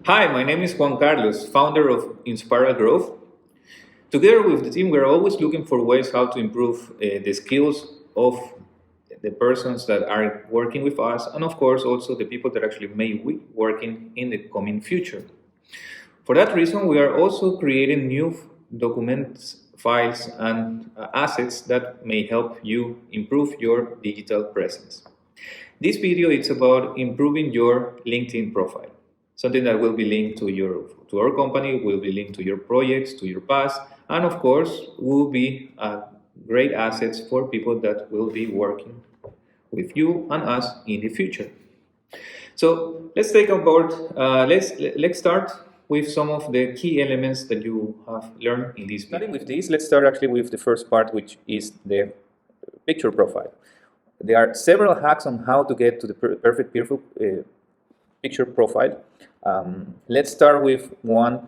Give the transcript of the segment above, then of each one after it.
Hi, my name is Juan Carlos, founder of Inspiral Growth. Together with the team, we're always looking for ways how to improve the skills of the persons that are working with us, and of course, also the people that actually may be working in the coming future. For that reason, we are also creating new documents, files, and assets that may help you improve your digital presence. This video is about improving your LinkedIn profile. Something that will be linked to our company, will be linked to your projects, to your past, and of course will be great assets for people that will be working with you and us in the future. So let's take on board. Let's start with some of the key elements that you have learned in this video. Starting with this, let's start actually with the first part, which is the picture profile. There are several hacks on how to get to the perfect picture profile. Let's start with one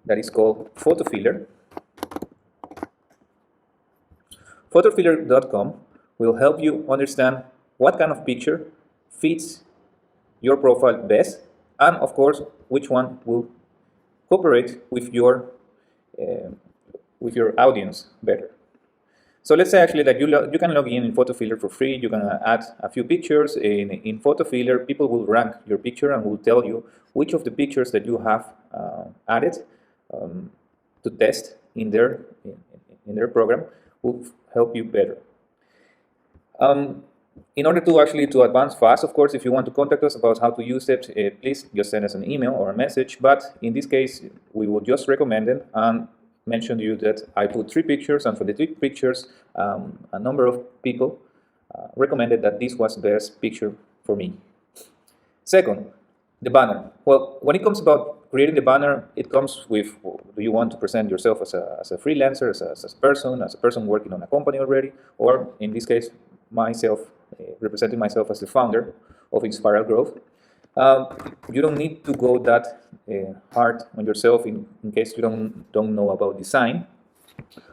that is called photo filler. Photofiller.com will help you understand what kind of picture fits your profile best, and of course which one will cooperate with your audience better. So let's say actually that you can log in Photofiller for free. You can add a few pictures. In Photofiller, people will rank your picture and will tell you which of the pictures that you have added to test in their program will help you better. In order to actually advance fast, of course, if you want to contact us about how to use it, please just send us an email or a message. But in this case, we will just recommend it and mention to you that I put 3 pictures, and for the 3 pictures, a number of people recommended that this was the best picture for me. Second, the banner. Well, when it comes about creating the banner, it comes with, do you want to present yourself as a freelancer, as a person working on a company already, or in this case, myself, representing myself as the founder of Inspiral Growth. You don't need to go that hard on yourself in case you don't know about design.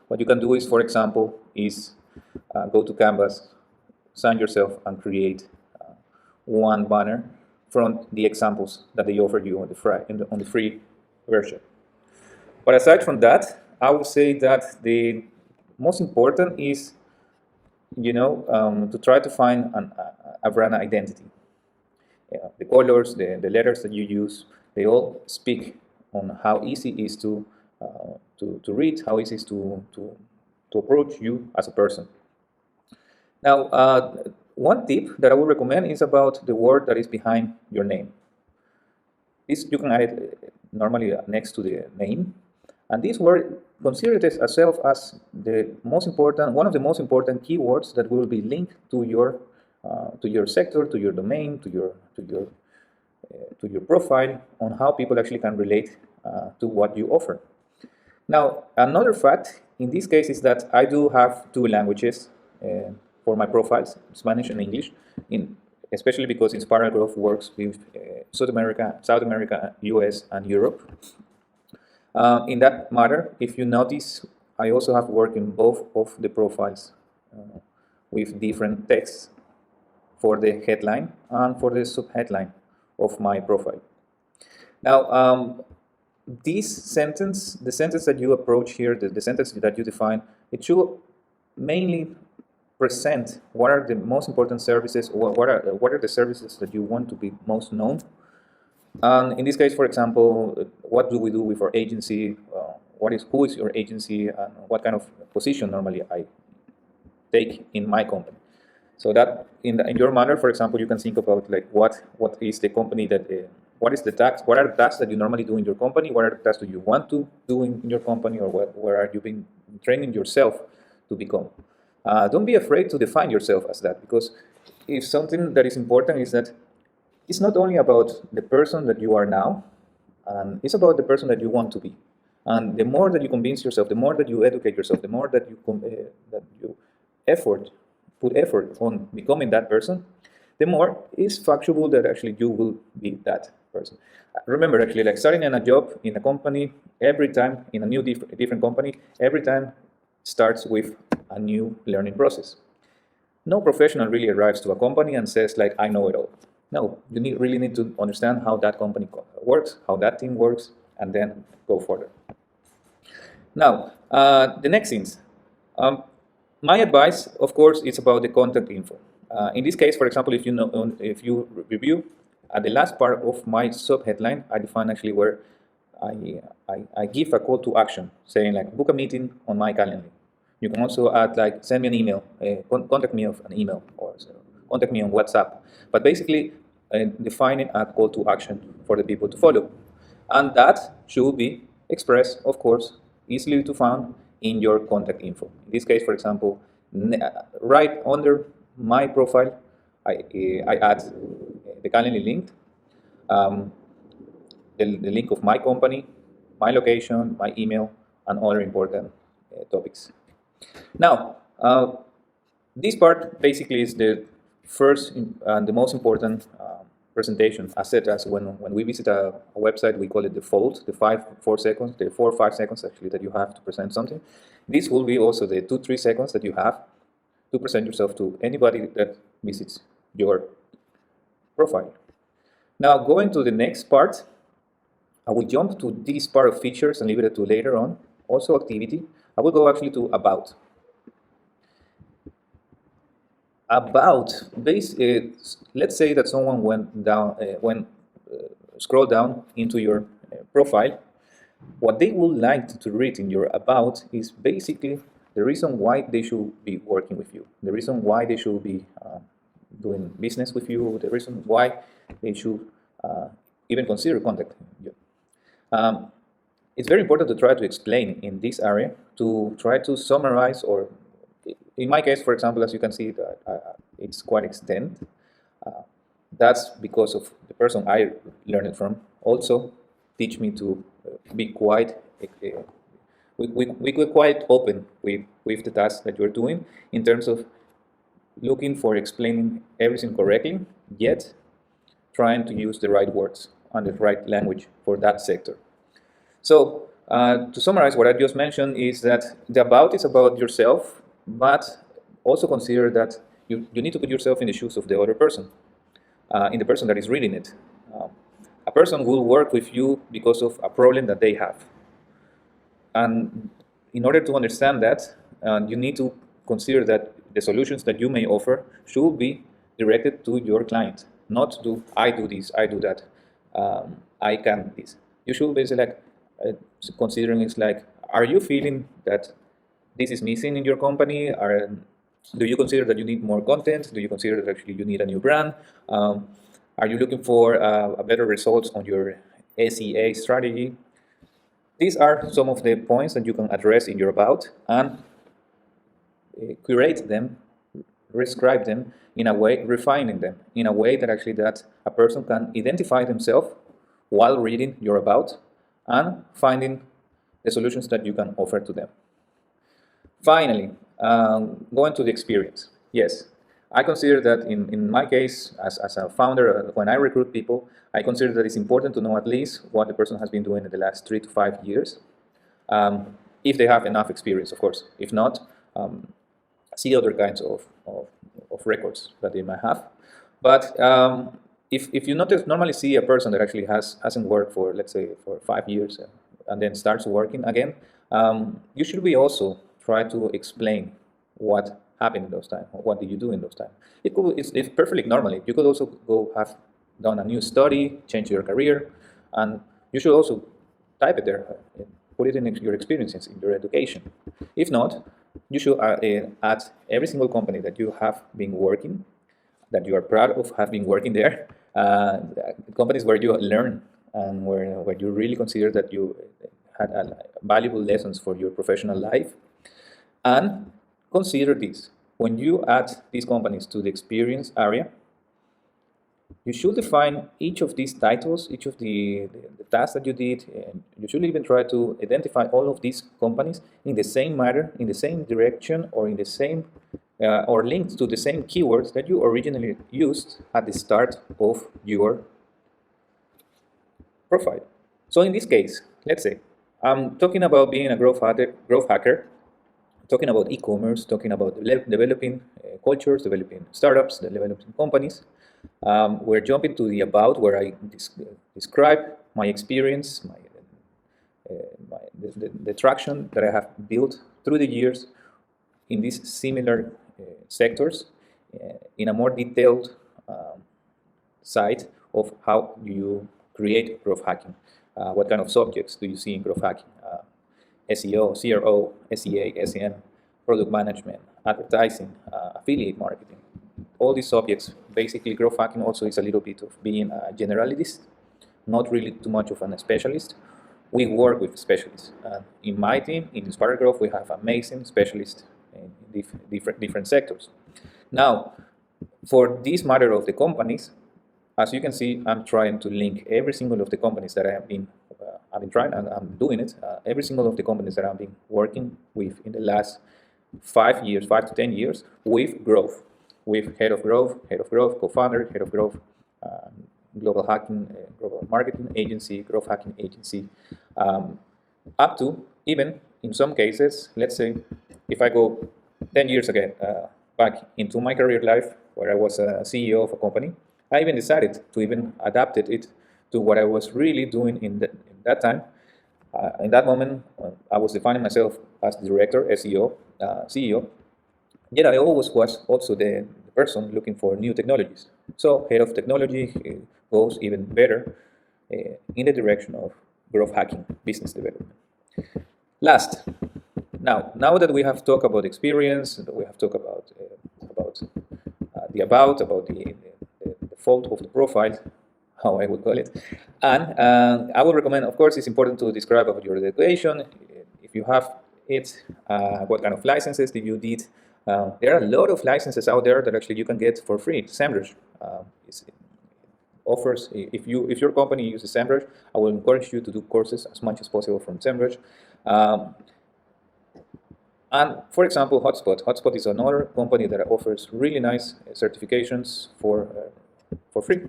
What you can do is, for example, go to Canvas, sign yourself, and create one banner from the examples that they offer you on the free version. But aside from that, I would say that the most important is, to try to find a brand identity. The colors, the letters that you use, they all speak on how easy it is to read, how easy it is to approach you as a person. Now, one tip that I would recommend is about the word that is behind your name. This you can add it normally next to the name, and this word, consider it as one of the most important keywords that will be linked to your sector, to your domain, to your profile, on how people actually can relate to what you offer. Now, another fact in this case is that I do have 2 languages for my profiles, Spanish and English, especially because Inspiral Growth works with South America, US, and Europe. In that matter, if you notice, I also have worked in both of the profiles with different texts for the headline and for the subheadline of my profile. Now, the sentence that you approach here, the sentence that you define, it should mainly present what are the most important services, or what are the services that you want to be most known. And in this case, for example, what do we do with our agency? Who is your agency, and what kind of position normally I take in my company? So that in your manner, for example, you can think about like what is the company that what is the task? What are the tasks that you normally do in your company? What are the tasks that you want to do in your company, or where are you been training yourself to become? Don't be afraid to define yourself as that, because if something that is important is that it's not only about the person that you are now, and it's about the person that you want to be. And the more that you convince yourself, the more that you educate yourself, the more that you put effort on becoming that person, the more it's factual that actually you will be that person. Remember, actually, like starting in a job in a company, every time in a new different company, every time starts with a new learning process. No professional really arrives to a company and says like, I know it all. No, you really need to understand how that company works, how that team works, and then go further. Now, the next things. Um, my advice, of course, is about the contact info. In this case, for example, if you review at the last part of my sub headline, I define actually where I give a call to action, saying like book a meeting on my calendar. You can also add like send me an email, contact me of an email, or so, contact me on WhatsApp. But basically, defining a call to action for the people to follow, and that should be expressed, of course, easily to find in your contact info. In this case, for example, right under my profile, I add the calendar link, um, the link of my company, my location, my email, and other important topics. Now, this part basically is the first and the most important presentation. As said, as when we visit a website, we call it the fold, the 4 seconds, the 4 or 5 seconds actually that you have to present something. This will be also the 2-3 seconds that you have to present yourself to anybody that visits your profile. Now, going to the next part, I will jump to this part of features and leave it to later on. Also activity. I will go actually to about. Let's say that someone scroll down into your profile. What they would like to read in your about is basically the reason why they should be working with you, the reason why they should be doing business with you, the reason why they should even consider contacting you. It's very important to try to explain in this area, to try to summarize, or in my case, for example, as you can see, it's quite extent. That's because of the person I learned it from. Also, teach me to be quite we were quite open with the task that you're doing in terms of looking for explaining everything correctly, yet trying to use the right words and the right language for that sector. So to summarize, what I just mentioned is that the about is about yourself, but also consider that you need to put yourself in the shoes of the other person, in the person that is reading it. A person will work with you because of a problem that they have. And in order to understand that, you need to consider that the solutions that you may offer should be directed to your client, not to I do this, I do that, I can this. You should basically like considering it's like, are you feeling that this is missing in your company? Do you consider that you need more content? Do you consider that actually you need a new brand? Are you looking for a better results on your SEA strategy? These are some of the points that you can address in your about and curate them, describe them in a way, refining them in a way that actually that a person can identify themselves while reading your about and finding the solutions that you can offer to them. Finally, going to the experience. Yes, I consider that in my case, as a founder, when I recruit people, I consider that it's important to know at least what the person has been doing in the last 3 to 5 years, if they have enough experience, of course. If not, see other kinds of records that they might have. But if you normally see a person that actually hasn't worked for, let's say, for 5 years and then starts working again, you should be also try to explain what happened in those times, what did you do in those times. It's perfectly normal. You could also go have done a new study, change your career, and you should also type it there, put it in your experiences, in your education. If not, you should add every single company that you have been working, that you are proud of having working there, companies where you learn and where you really consider that you had valuable lessons for your professional life. And consider this, when you add these companies to the experience area, you should define each of these titles, each of the tasks that you did, and you should even try to identify all of these companies in the same manner, in the same direction, or in the same, or linked to the same keywords that you originally used at the start of your profile. So in this case, let's say, I'm talking about being a growth hacker, talking about e-commerce, talking about developing cultures, developing startups, developing companies. We're jumping to the about, where I describe my experience, the traction that I have built through the years in these similar sectors in a more detailed side of how you create growth hacking. What kind of subjects do you see in growth hacking? SEO, CRO, SEA, SEM, product management, advertising, affiliate marketing. All these subjects, basically growth hacking also is a little bit of being a generalist, not really too much of a specialist. We work with specialists. In my team, in Inspiral Growth, we have amazing specialists in different sectors. Now, for this matter of the companies, as you can see, I'm trying to link every single of the companies that I've been trying, and I'm doing it. Every single of the companies that I've been working with in the last 5 years, 5 to 10 years, with growth, with head of growth, co-founder, head of growth, global hacking, global marketing agency, growth hacking agency, up to even in some cases, let's say, if I go 10 years again, back into my career life, where I was a CEO of a company, I even decided to even adapt it to what I was really doing in that time. In that moment, I was defining myself as director, SEO, CEO. Yet I always was also the person looking for new technologies. So head of technology goes even better in the direction of growth hacking, business development. Last, now that we have talked about experience, that we have talked about the fault of the profile, how I would call it, and I would recommend, of course, it's important to describe about your education, if you have it, what kind of licenses did you did. There are a lot of licenses out there that actually you can get for free. SEMrush offers, if your company uses SEMrush, I will encourage you to do courses as much as possible from SEMrush. And for example, Hotspot is another company that offers really nice certifications for free.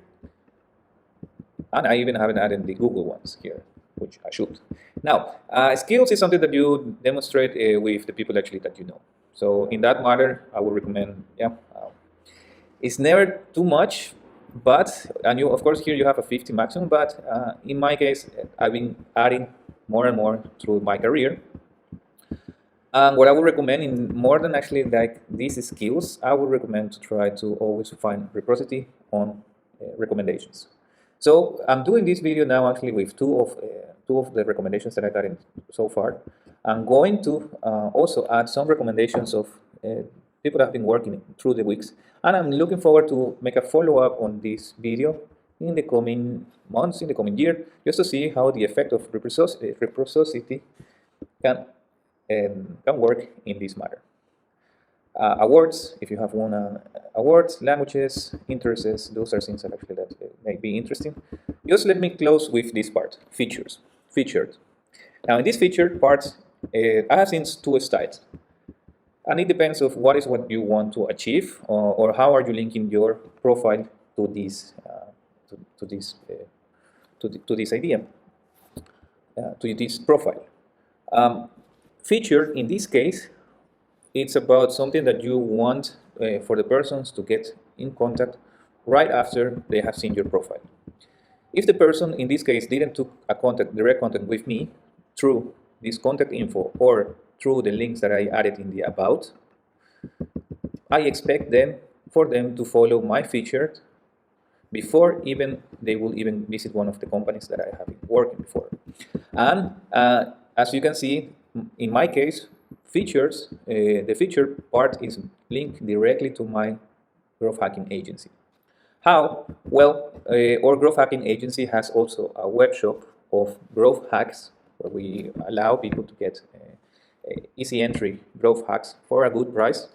And I even haven't added the Google ones here, which I should. Now, skills is something that you demonstrate with the people actually that you know. So in that matter, I would recommend, it's never too much, and of course here you have a 50 maximum, but in my case, I've been adding more and more through my career. What I would recommend, in more than actually like these skills, I would recommend to try to always find reciprocity on recommendations. So I'm doing this video now actually with two of the recommendations that I got in so far. I'm going to also add some recommendations of people that have been working through the weeks, and I'm looking forward to make a follow-up on this video in the coming months, in the coming year, just to see how the effect of reciprocity can work in this matter. Awards, if you have won awards, languages, interests, those are things that actually may be interesting. Just let me close with this part, features, featured. Now in this featured part, I have seen two styles. And it depends of what you want to achieve, or how are you linking your profile to this idea, to this profile. Feature in this case, it's about something that you want for the persons to get in contact right after they have seen your profile. If the person in this case didn't took a direct contact with me through this contact info or through the links that I added in the about, I expect for them to follow my featured before they will even visit one of the companies that I have been working for. And as you can see, in my case, features, the feature part is linked directly to my growth hacking agency. How? Well, our growth hacking agency has also a web shop of growth hacks where we allow people to get easy entry growth hacks for a good price.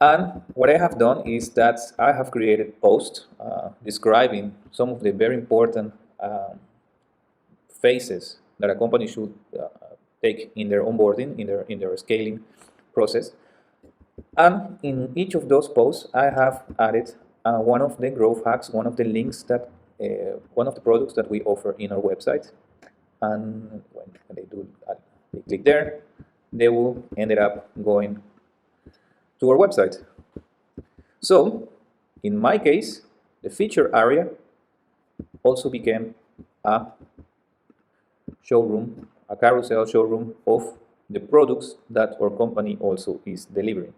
And what I have done is that I have created posts describing some of the very important phases that a company should take in their onboarding, in their scaling process. And in each of those posts, I have added one of the growth hacks, one of the links that, one of the products that we offer in our website. And when they click there, they will end up going to our website. So, in my case, The feature area also became a showroom, a carousel showroom of the products that our company also is delivering.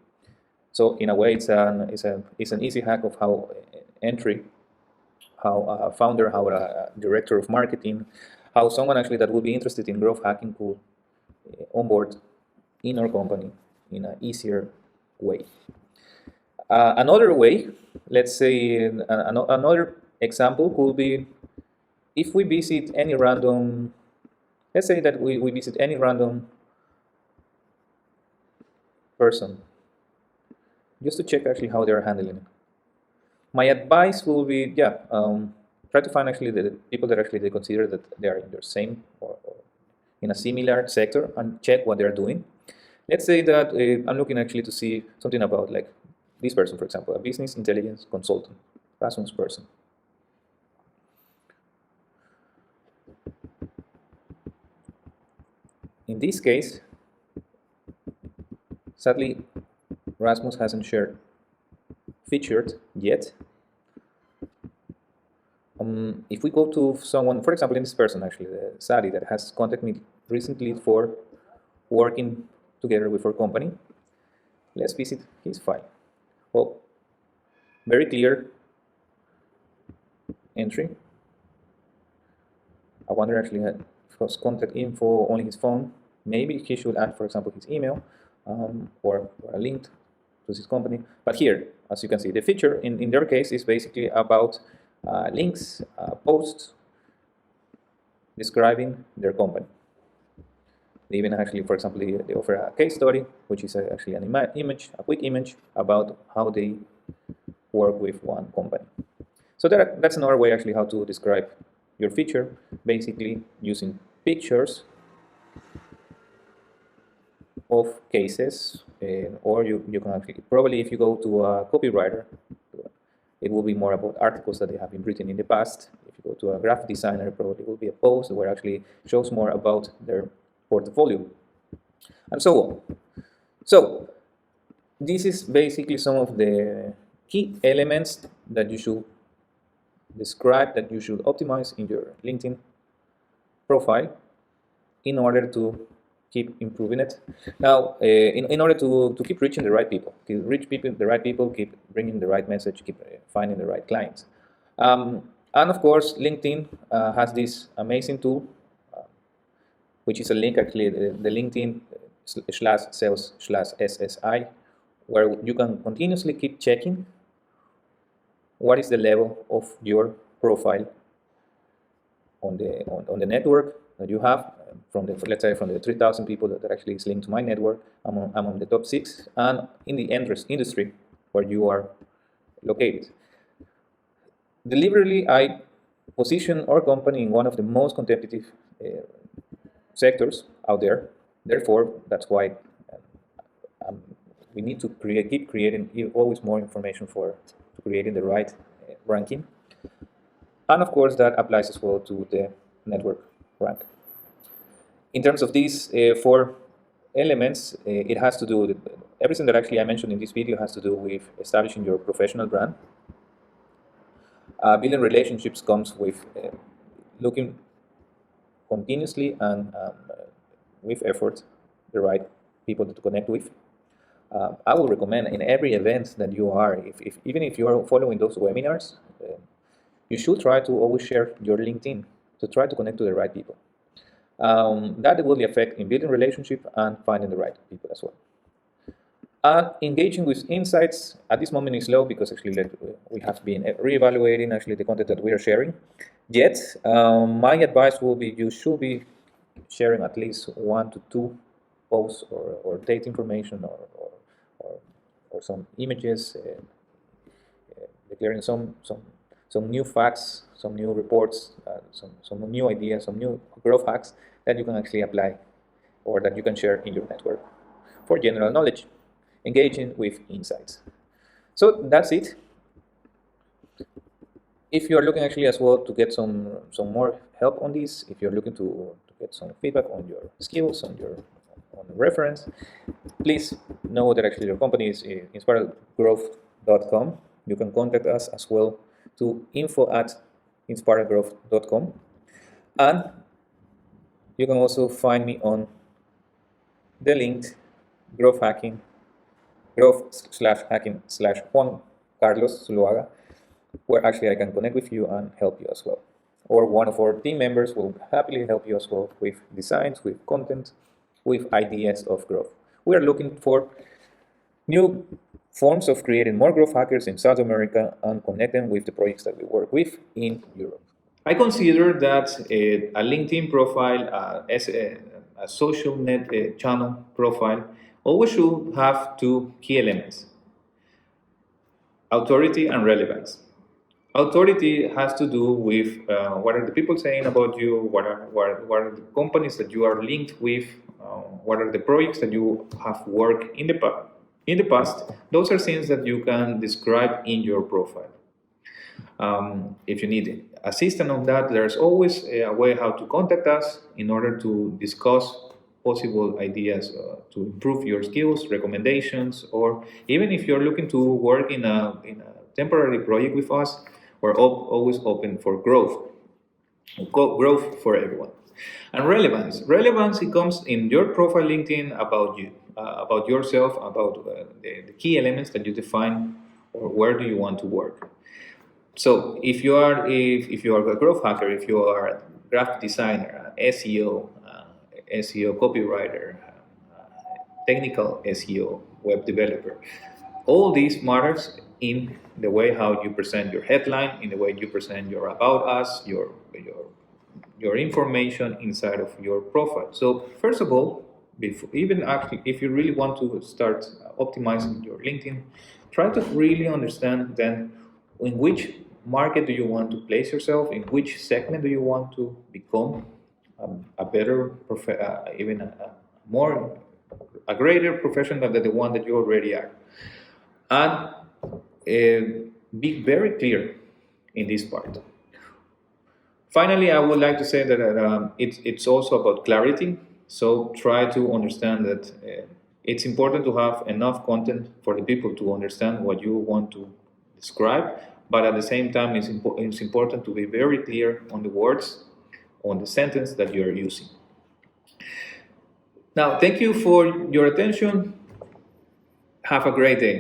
So in a way, it's an easy hack of how entry, how a founder, how a director of marketing, how someone actually that will be interested in growth hacking could onboard in our company in an easier way. Another way, let's say another example could be if we visit any random, let's say that we visit any random person just to check actually how they're handling it. My advice will be, try to find actually the people that actually they consider that they are in their same or in a similar sector and check what they're doing. Let's say that I'm looking actually to see something about like this person, for example, a business intelligence consultant, Rasmus person. In this case, sadly, Rasmus hasn't featured yet. If we go to someone, for example, in this person actually, Sadi, that has contacted me recently for working together with our company, let's visit his file. Well, very clear entry. I wonder actually his contact info, only his phone. Maybe he should add, for example, his email or a link to his company. But here, as you can see, the feature in their case is basically about links, posts describing their company. They even actually, for example, they offer a case study, which is actually an image, a quick image about how they work with one company. So that's another way actually how to describe your feature, basically using pictures of cases, or you can actually, probably if you go to a copywriter, it will be more about articles that they have been written in the past. If you go to a graphic designer, probably it will be a post where actually shows more about their portfolio, and so on. So this is basically some of the key elements that you should describe, that you should optimize in your LinkedIn profile in order to keep improving it. Now, in order to keep reaching the right people, keep bringing the right message, keep finding the right clients. And of course, LinkedIn has this amazing tool, which is a link actually, the LinkedIn /sales/SSI, where you can continuously keep checking what is the level of your profile on the network that you have. From the, let's say, from the 3,000 people that actually is linked to my network, I'm on the top 6, and in the industry where you are located. Deliberately, I position our company in one of the most competitive sectors out there. Therefore, that's why we need to keep creating always more information to creating the right ranking. And of course, that applies as well to the network rank. In terms of these 4 elements, it has to do with everything that actually I mentioned in this video has to do with establishing your professional brand. Building relationships comes with looking continuously and with effort the right people to connect with. I will recommend in every event that you are, even if you are following those webinars, you should try to always share your LinkedIn to try to connect to the right people. That will be effect in building relationship and finding the right people as well. And engaging with insights at this moment is low because actually we have been reevaluating actually the content that we are sharing. Yet, my advice will be you should be sharing at least 1 to 2 posts or data information or some images, declaring some new facts, some new reports, some new ideas, some new growth hacks that you can actually apply or that you can share in your network for general knowledge, engaging with insights. So that's it. If you're looking actually as well to get some more help on this, if you're looking to get some feedback on your skills, on reference, please know that actually your company is inspiralgrowth.com. You can contact us as well to info@inspiralgrowth.com. And you can also find me on the link growth/hacking/Juan Carlos Zuluaga, where actually I can connect with you and help you as well. Or one of our team members will happily help you as well with designs, with content, with ideas of growth. We are looking for new forms of creating more growth hackers in South America and connect them with the projects that we work with in Europe. I consider that a LinkedIn profile, as a social net channel profile, always should have two key elements: authority and relevance. Authority has to do with what are the people saying about you, what are the companies that you are linked with, what are the projects that you have worked in the past. Those are things that you can describe in your profile. If you need assistance on that, there's always a way how to contact us in order to discuss possible ideas to improve your skills, recommendations, or even if you're looking to work in a temporary project with us, we're always open for growth for everyone. And relevance, it comes in your profile LinkedIn about you, about yourself, about the key elements that you define, or where do you want to work. So if you are a growth hacker, if you are a graphic designer, SEO, SEO copywriter, technical SEO, web developer, all these matters in the way how you present your headline, in the way you present your about us, your information inside of your profile. So first of all, if you really want to start optimizing your LinkedIn, try to really understand then in which market do you want to place yourself, in which segment do you want to become a better, even a greater professional than the one that you already are. And be very clear in this part. Finally, I would like to say that it's also about clarity. So try to understand that it's important to have enough content for the people to understand what you want to describe, but at the same time, it's important to be very clear on the words, on the sentence that you're using. Now, thank you for your attention. Have a great day.